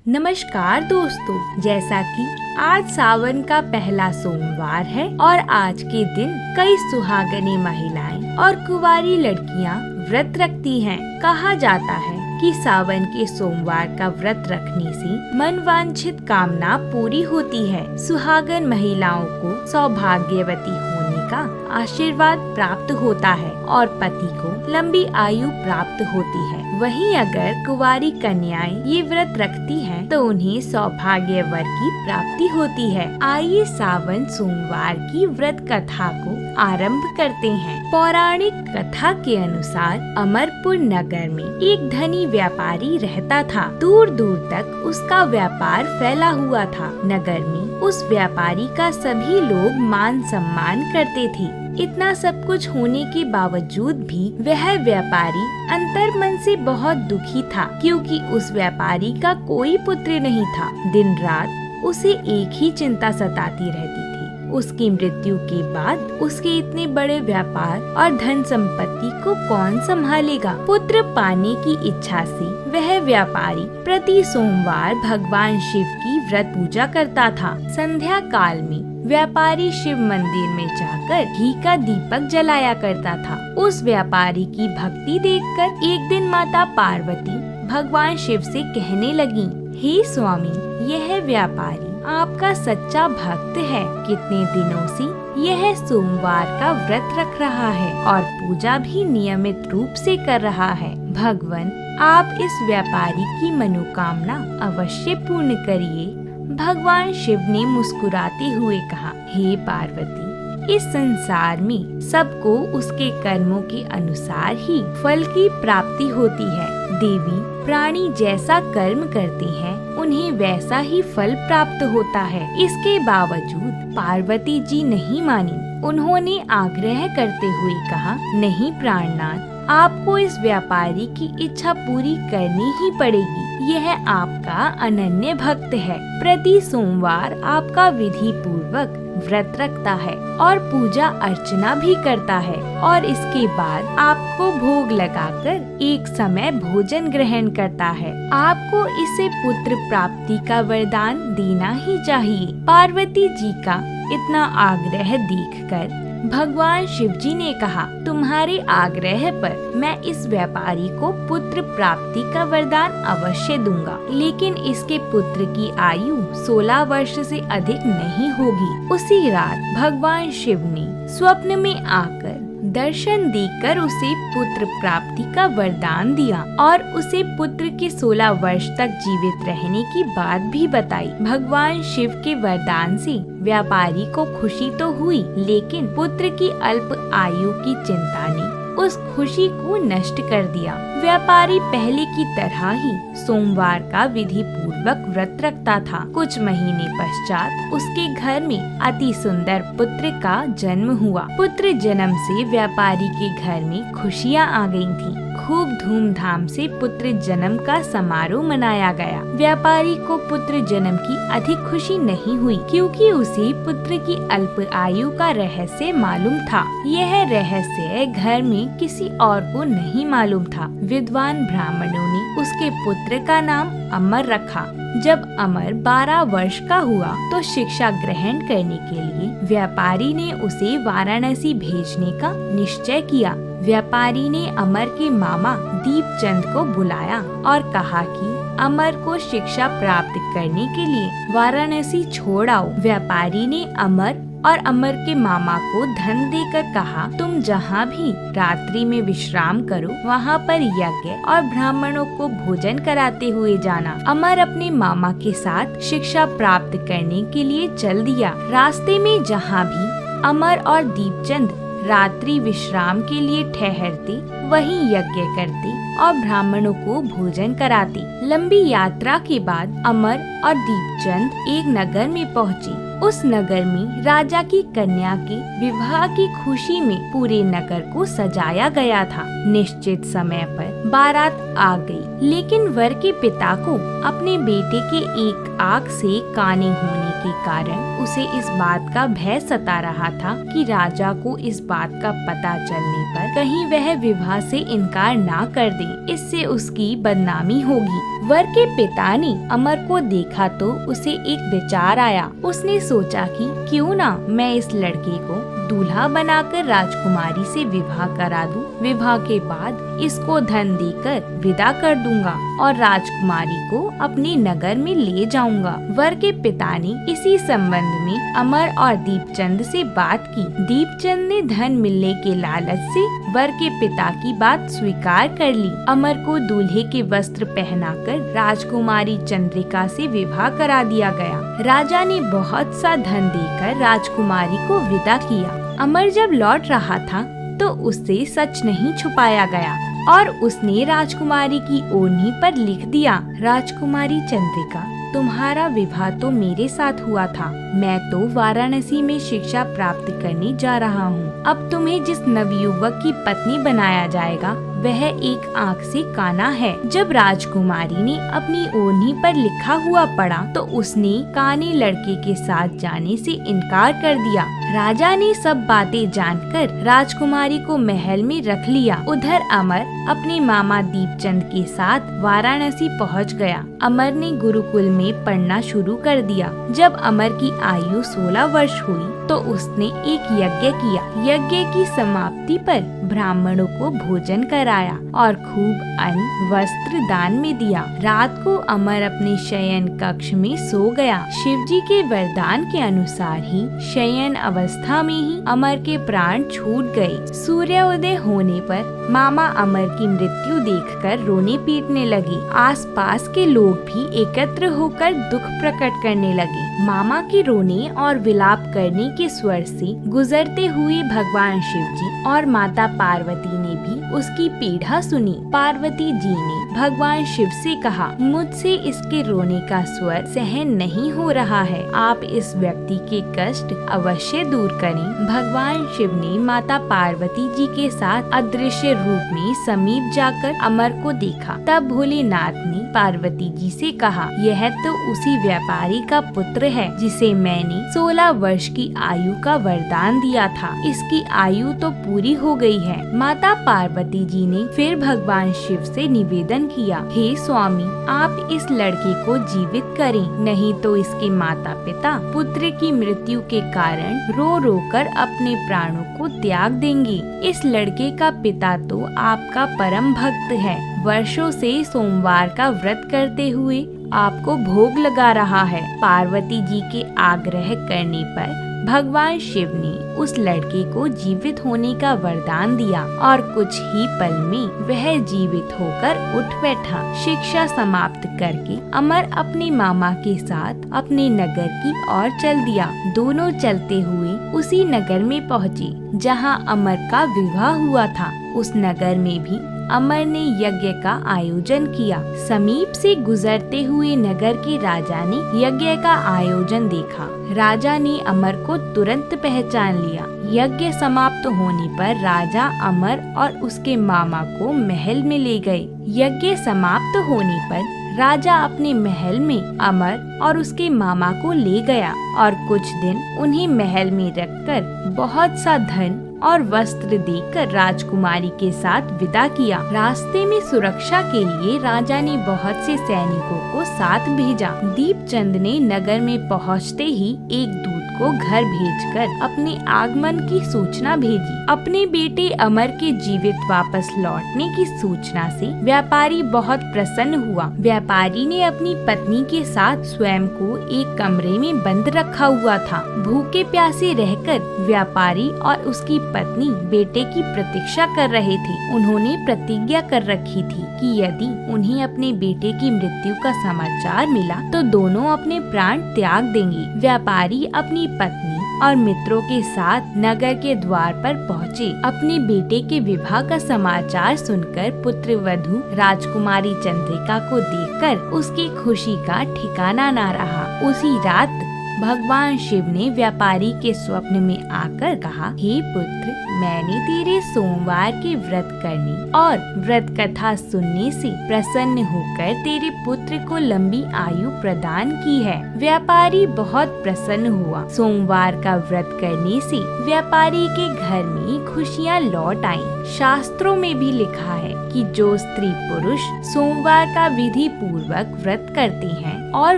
नमस्कार दोस्तों, जैसा कि आज सावन का पहला सोमवार है और आज के दिन कई सुहागनी महिलाएं और कुंवारी लड़कियां व्रत रखती हैं। कहा जाता है कि सावन के सोमवार का व्रत रखने से मनवांछित कामना पूरी होती है। सुहागन महिलाओं को सौभाग्यवती होने का आशीर्वाद प्राप्त होता है और पति को लंबी आयु प्राप्त होती है। वहीं अगर कुंवारी कन्याएं ये व्रत रखती हैं, तो उन्हें सौभाग्य वर की प्राप्ति होती है। आइए सावन सोमवार की व्रत कथा को आरंभ करते हैं। पौराणिक कथा के अनुसार अमरपुर नगर में एक धनी व्यापारी रहता था। दूर दूर तक उसका व्यापार फैला हुआ था। नगर में उस व्यापारी का सभी लोग मान सम्मान करते थे। इतना सब कुछ होने के बावजूद भी वह व्यापारी अंतर मन से बहुत दुखी था, क्योंकि उस व्यापारी का कोई पुत्र नहीं था। दिन रात उसे एक ही चिंता सताती रहती थी। उसकी मृत्यु के बाद उसके इतने बड़े व्यापार और धन संपत्ति को कौन संभालेगा। पुत्र पाने की इच्छा से वह व्यापारी प्रति सोमवार भगवान शिव की व्रत पूजा करता था। संध्या काल में व्यापारी शिव मंदिर में जाकर घी का दीपक जलाया करता था। उस व्यापारी की भक्ति देखकर एक दिन माता पार्वती भगवान शिव से कहने लगी, हे स्वामी, यह व्यापारी आपका सच्चा भक्त है। कितने दिनों से यह सोमवार का व्रत रख रहा है और पूजा भी नियमित रूप से कर रहा है। भगवान, आप इस व्यापारी की मनोकामना अवश्य पूर्ण करिए। भगवान शिव ने मुस्कुराते हुए कहा, हे पार्वती, इस संसार में सबको उसके कर्मों के अनुसार ही फल की प्राप्ति होती है। देवी प्राणी जैसा कर्म करते हैं, उन्हें वैसा ही फल प्राप्त होता है। इसके बावजूद पार्वती जी नहीं मानी। उन्होंने आग्रह करते हुए कहा, नहीं प्राणनाथ, आपको इस व्यापारी की इच्छा पूरी करनी ही पड़ेगी। यह आपका अनन्य भक्त है। प्रति सोमवार आपका विधि पूर्वक व्रत रखता है और पूजा अर्चना भी करता है, और इसके बाद आपको भोग लगाकर एक समय भोजन ग्रहण करता है। आपको इसे पुत्र प्राप्ति का वरदान देना ही चाहिए। पार्वती जी का इतना आग्रह देखकर भगवान शिव जी ने कहा, तुम्हारे आग्रह पर मैं इस व्यापारी को पुत्र प्राप्ति का वरदान अवश्य दूंगा, लेकिन इसके पुत्र की आयु 16 वर्ष से अधिक नहीं होगी। उसी रात भगवान शिव ने स्वप्न में आकर दर्शन देकर उसे पुत्र प्राप्ति का वरदान दिया और उसे पुत्र के 16 वर्ष तक जीवित रहने की बात भी बताई। भगवान शिव के वरदान से व्यापारी को खुशी तो हुई, लेकिन पुत्र की अल्प आयु की चिंता ने उस खुशी को नष्ट कर दिया। व्यापारी पहले की तरह ही सोमवार का विधि पूर्वक व्रत रखता था। कुछ महीने पश्चात उसके घर में अति सुंदर पुत्र का जन्म हुआ। पुत्र जन्म से व्यापारी के घर में खुशियाँ आ गई थीं। खूब धूमधाम से पुत्र जन्म का समारोह मनाया गया। व्यापारी को पुत्र जन्म की अधिक खुशी नहीं हुई, क्योंकि उसे पुत्र की अल्प आयु का रहस्य मालूम था। यह रहस्य घर में किसी और को नहीं मालूम था। विद्वान ब्राह्मणों ने उसके पुत्र का नाम अमर रखा। जब अमर 12 वर्ष का हुआ तो शिक्षा ग्रहण करने के लिए व्यापारी ने उसे वाराणसी भेजने का निश्चय किया। व्यापारी ने अमर के मामा दीपचंद को बुलाया और कहा कि अमर को शिक्षा प्राप्त करने के लिए वाराणसी छोड़ आओ। व्यापारी ने अमर और अमर के मामा को धन देकर कहा, तुम जहाँ भी रात्रि में विश्राम करो, वहाँ पर यज्ञ और ब्राह्मणों को भोजन कराते हुए जाना। अमर अपने मामा के साथ शिक्षा प्राप्त करने के लिए चल दिया। रास्ते में जहाँ भी अमर और दीपचंद रात्रि विश्राम के लिए ठहरते, वहीं यज्ञ करते और ब्राह्मणों को भोजन कराते। लंबी यात्रा के बाद अमर और दीपचंद एक नगर में पहुँचे। उस नगर में राजा की कन्या के विवाह की खुशी में पूरे नगर को सजाया गया था। निश्चित समय पर बारात आ गई, लेकिन वर के पिता को अपने बेटे के एक आंख से काने होने के कारण उसे इस बात का भय सता रहा था कि राजा को इस बात का पता चलने पर कहीं वह विवाह से इनकार ना कर दे, इससे उसकी बदनामी होगी। वर के पिता ने अमर को देखा तो उसे एक विचार आया। उसने सोचा कि क्यों ना मैं इस लड़के को दूल्हा बनाकर राजकुमारी से विवाह करा दूं। विवाह के बाद इसको धन देकर विदा कर दूंगा और राजकुमारी को अपने नगर में ले जाऊंगा। वर के पिता ने इसी संबंध में अमर और दीपचंद से बात की। दीपचंद ने धन मिलने के लालच से वर के पिता की बात स्वीकार कर ली। अमर को दूल्हे के वस्त्र पहनाकर राजकुमारी चंद्रिका से विवाह करा दिया गया। राजा ने बहुत सा धन देकर राजकुमारी को विदा किया। अमर जब लौट रहा था तो उससे सच नहीं छुपाया गया और उसने राजकुमारी की ओढ़नी पर लिख दिया, राजकुमारी चंद्रिका, तुम्हारा विवाह तो मेरे साथ हुआ था। मैं तो वाराणसी में शिक्षा प्राप्त करने जा रहा हूँ। अब तुम्हें जिस नवयुवक की पत्नी बनाया जाएगा वह एक आँख से काना है। जब राजकुमारी ने अपनी ओढ़नी पर लिखा हुआ पढ़ा तो उसने काने लड़के के साथ जाने से इनकार कर दिया। राजा ने सब बातें जानकर राजकुमारी को महल में रख लिया। उधर अमर अपने मामा दीपचंद के साथ वाराणसी पहुंच गया। अमर ने गुरुकुल में पढ़ना शुरू कर दिया। जब अमर की आयु 16 वर्ष हुई तो उसने एक यज्ञ किया। यज्ञ की समाप्ति पर ब्राह्मणों को भोजन कराया और खूब अन्न वस्त्र दान में दिया। रात को अमर अपने शयन कक्ष में सो गया। शिवजी के वरदान के अनुसार ही शयन अवस्था में ही अमर के प्राण छूट गए। सूर्योदय होने पर मामा अमर की मृत्यु देखकर रोने पीटने लगे। आसपास के लोग भी एकत्र होकर दुख प्रकट करने लगे। मामा के रोने और विलाप करने के स्वर से गुजरते हुए भगवान शिवजी और माता पार्वती ने भी उसकी पीड़ा सुनी। पार्वती जी ने भगवान शिव से कहा, मुझसे इसके रोने का स्वर सहन नहीं हो रहा है, आप इस व्यक्ति के कष्ट अवश्य दूर करें। भगवान शिव ने माता पार्वती जी के साथ अदृश्य रूप में समीप जाकर अमर को देखा। तब भोलेनाथ ने पार्वती जी से कहा, यह तो उसी व्यापारी का पुत्र है जिसे मैंने 16 वर्ष की आयु का वरदान दिया था। इसकी आयु तो पूरी हो गई है। माता पार्वती जी ने फिर भगवान शिव से निवेदन किया, हे स्वामी, आप इस लड़के को जीवित करें, नहीं तो इसके माता पिता पुत्र की मृत्यु के कारण रो रो कर अपने प्राणों को त्याग देंगे। इस लड़के का पिता तो आपका परम भक्त है, वर्षों से सोमवार का व्रत करते हुए आपको भोग लगा रहा है। पार्वती जी के आग्रह करने पर भगवान शिव ने उस लड़के को जीवित होने का वरदान दिया और कुछ ही पल में वह जीवित होकर उठ बैठा। शिक्षा समाप्त करके अमर अपने मामा के साथ अपने नगर की ओर चल दिया। दोनों चलते हुए उसी नगर में पहुँचे जहाँ अमर का विवाह हुआ था। उस नगर में भी अमर ने यज्ञ का आयोजन किया। समीप से गुजरते हुए नगर के राजा ने यज्ञ का आयोजन देखा। राजा ने अमर को तुरंत पहचान लिया। यज्ञ समाप्त होने पर राजा अमर और उसके मामा को महल में ले गए। यज्ञ समाप्त होने पर राजा अपने महल में अमर और उसके मामा को ले गया और कुछ दिन उन्हें महल में रखकर बहुत सा धन और वस्त्र देकर राजकुमारी के साथ विदा किया। रास्ते में सुरक्षा के लिए राजा ने बहुत से सैनिकों को साथ भेजा। दीपचंद ने नगर में पहुंचते ही एक दूत को घर भेजकर अपने आगमन की सूचना भेजी। अपने बेटे अमर के जीवित वापस लौटने की सूचना से व्यापारी बहुत प्रसन्न हुआ। व्यापारी ने अपनी पत्नी के साथ स्वयं को एक कमरे में बंद रखा हुआ था। भूखे प्यासे रहकर व्यापारी और उसकी पत्नी बेटे की प्रतीक्षा कर रहे थे। उन्होंने प्रतिज्ञा कर रखी थी कि यदि उन्हें अपने बेटे की मृत्यु का समाचार मिला तो दोनों अपने प्राण त्याग देंगे। व्यापारी अपनी पत्नी और मित्रों के साथ नगर के द्वार पर पहुँचे। अपने बेटे के विवाह का समाचार सुनकर पुत्र वधू राजकुमारी चंद्रिका को देखकर उसकी खुशी का ठिकाना न रहा। उसी रात भगवान शिव ने व्यापारी के स्वप्न में आकर कहा, हे पुत्र, मैंने तेरे सोमवार के व्रत करने और व्रत कथा सुनने से प्रसन्न होकर तेरे पुत्र को लंबी आयु प्रदान की है। व्यापारी बहुत प्रसन्न हुआ। सोमवार का व्रत करने से व्यापारी के घर में खुशियाँ लौट आईं। शास्त्रों में भी लिखा है कि जो स्त्री पुरुष सोमवार का विधि पूर्वक व्रत करते हैं और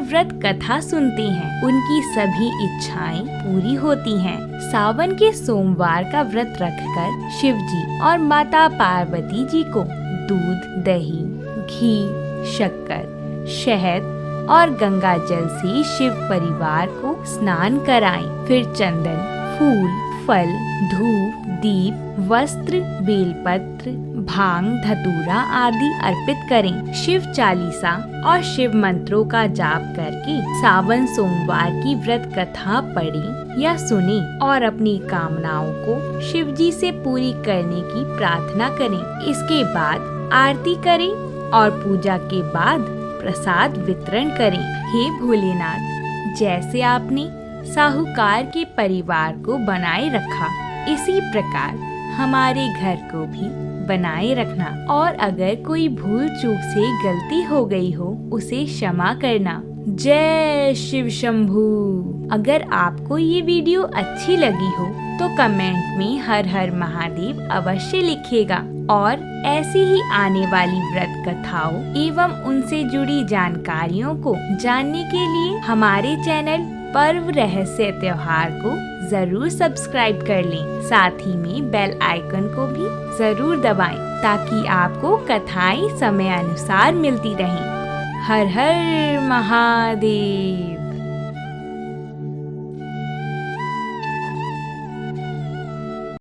व्रत कथा सुनते हैं, उनकी सभी इच्छाएं पूरी होती हैं। सावन के सोमवार का व्रत रखकर शिव जी और माता पार्वती जी को दूध, दही, घी, शक्कर, शहद और गंगा जल से शिव परिवार को स्नान कराएं। फिर चंदन, फूल, फल, धूप, दीप, वस्त्र, बेलपत्र, भांग, धतूरा आदि अर्पित करें। शिव चालीसा और शिव मंत्रों का जाप करके सावन सोमवार की व्रत कथा पढ़ें या सुनें और अपनी कामनाओं को शिव जी से पूरी करने की प्रार्थना करें। इसके बाद आरती करें और पूजा के बाद प्रसाद वितरण करें। हे भोलेनाथ, जैसे आपने साहूकार के परिवार को बनाए रखा, इसी प्रकार हमारे घर को भी बनाए रखना और अगर कोई भूल चूक से गलती हो गई हो उसे क्षमा करना। जय शिव शंभू। अगर आपको ये वीडियो अच्छी लगी हो तो कमेंट में हर हर महादेव अवश्य लिखिएगा और ऐसी ही आने वाली व्रत कथाओं एवं उनसे जुड़ी जानकारियों को जानने के लिए हमारे चैनल पर्व रहस्य त्योहार को जरूर सब्सक्राइब कर लें। साथ ही में बेल आइकन को भी जरूर दबाएं ताकि आपको कथाएं समय अनुसार मिलती रहें। हर हर महादेव।